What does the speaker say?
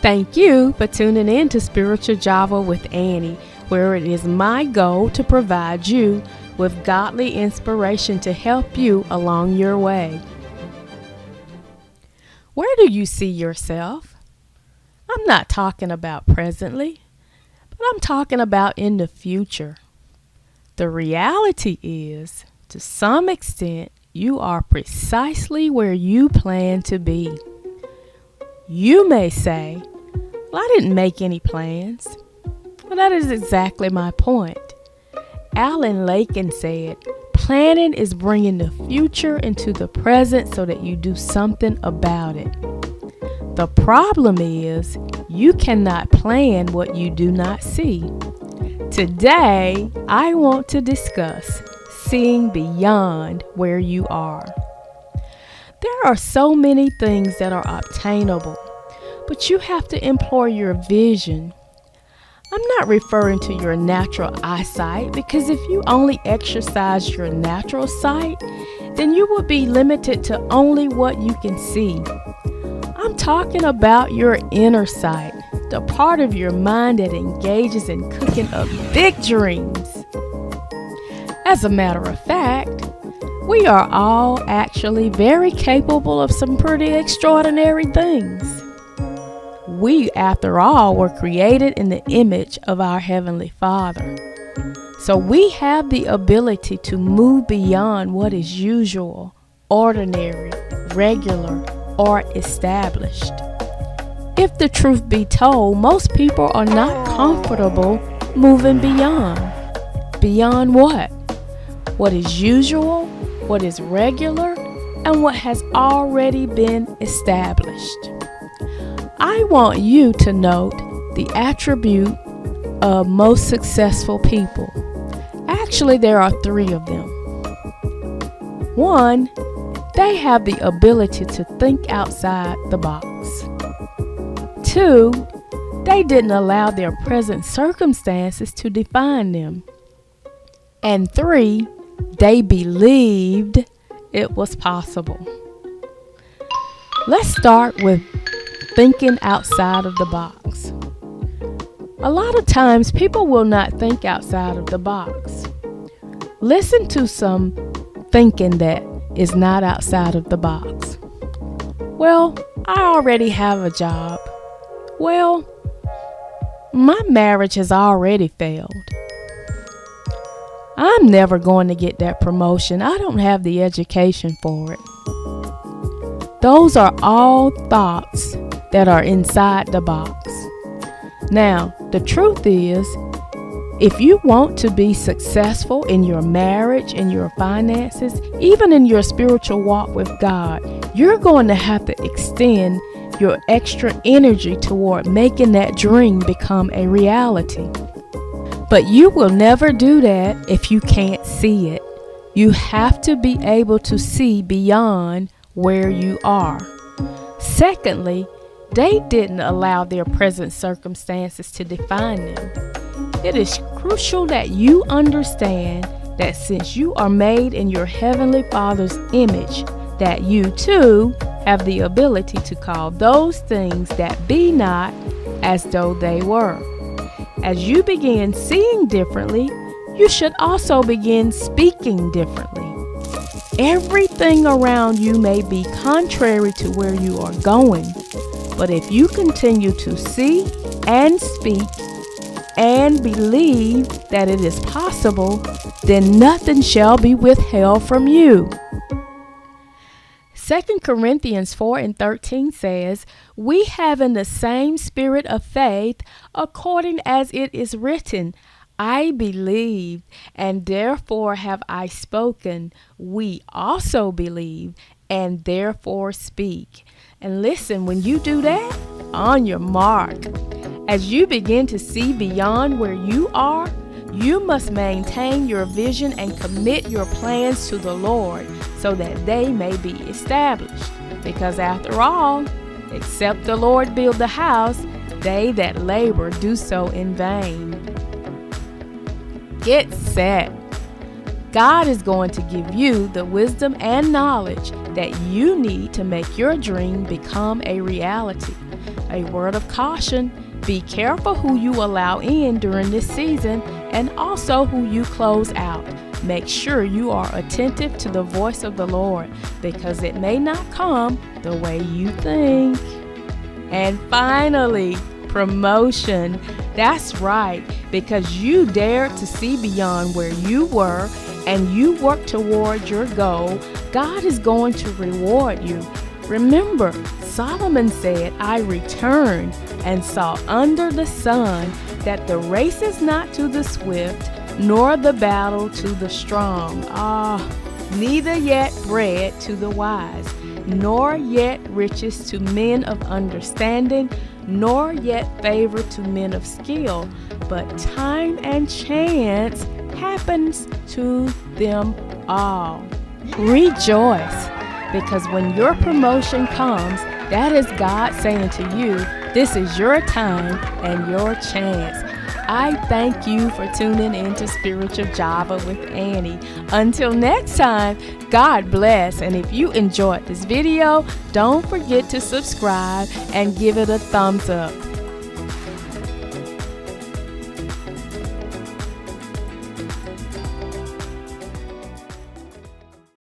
Thank you for tuning in to Spiritual Java with Annie, where it is my goal to provide you with godly inspiration to help you along your way. Where do you see yourself? I'm not talking about presently, but I'm talking about in the future. The reality is, to some extent, you are precisely where you plan to be. You may say, well, I didn't make any plans. Well, that is exactly my point. Alan Lakin said, planning is bringing the future into the present so that you do something about it. The problem is, you cannot plan what you do not see. Today, I want to discuss seeing beyond where you are. There are so many things that are obtainable, but you have to employ your vision. I'm not referring to your natural eyesight, because if you only exercise your natural sight, then you will be limited to only what you can see. I'm talking about your inner sight, the part of your mind that engages in cooking up big dreams. As a matter of fact, we are all actually very capable of some pretty extraordinary things. We, after all, were created in the image of our Heavenly Father. So we have the ability to move beyond what is usual, ordinary, regular, or established. If the truth be told, most people are not comfortable moving beyond. Beyond what? What is usual, what is regular, and what has already been established. I want you to note the attribute of most successful people. Actually, there are 3 of them. 1, they have the ability to think outside the box. 2, they didn't allow their present circumstances to define them. And 3, they believed it was possible. Let's start with thinking outside of the box. A lot of times people will not think outside of the box. Listen to some thinking that is not outside of the box. Well, I already have a job. Well, my marriage has already failed. I'm never going to get that promotion. I don't have the education for it. Those are all thoughts that are inside the box. Now, the truth is, if you want to be successful in your marriage, in your finances, even in your spiritual walk with God, you're going to have to extend your extra energy toward making that dream become a reality. But you will never do that if you can't see it. You have to be able to see beyond where you are. Secondly, they didn't allow their present circumstances to define them. It is crucial that you understand that since you are made in your Heavenly Father's image, that you too have the ability to call those things that be not as though they were. As you begin seeing differently, you should also begin speaking differently. Everything around you may be contrary to where you are going, but if you continue to see and speak and believe that it is possible, then nothing shall be withheld from you. 2 Corinthians 4:13 says, we have in the same spirit of faith, according as it is written, I believe, and therefore have I spoken. We also believe, and therefore speak. And listen, when you do that, on your mark, as you begin to see beyond where you are, you must maintain your vision and commit your plans to the Lord so that they may be established. Because after all, except the Lord build the house, they that labor do so in vain. Get set. God is going to give you the wisdom and knowledge that you need to make your dream become a reality. A word of caution: be careful who you allow in during this season and also who you close out. Make sure you are attentive to the voice of the Lord, because it may not come the way you think. And finally, promotion. That's right, because you dared to see beyond where you were and you work toward your goal, God is going to reward you. Remember, Solomon said, I returned and saw under the sun that the race is not to the swift, nor the battle to the strong. Neither yet bread to the wise, nor yet riches to men of understanding, nor yet favor to men of skill, but time and chance happens to them all. Rejoice, because when your promotion comes, that is God saying to you, this is your time and your chance. I thank you for tuning in to Spiritual Java with Annie. Until next time, God bless. And if you enjoyed this video, don't forget to subscribe and give it a thumbs up.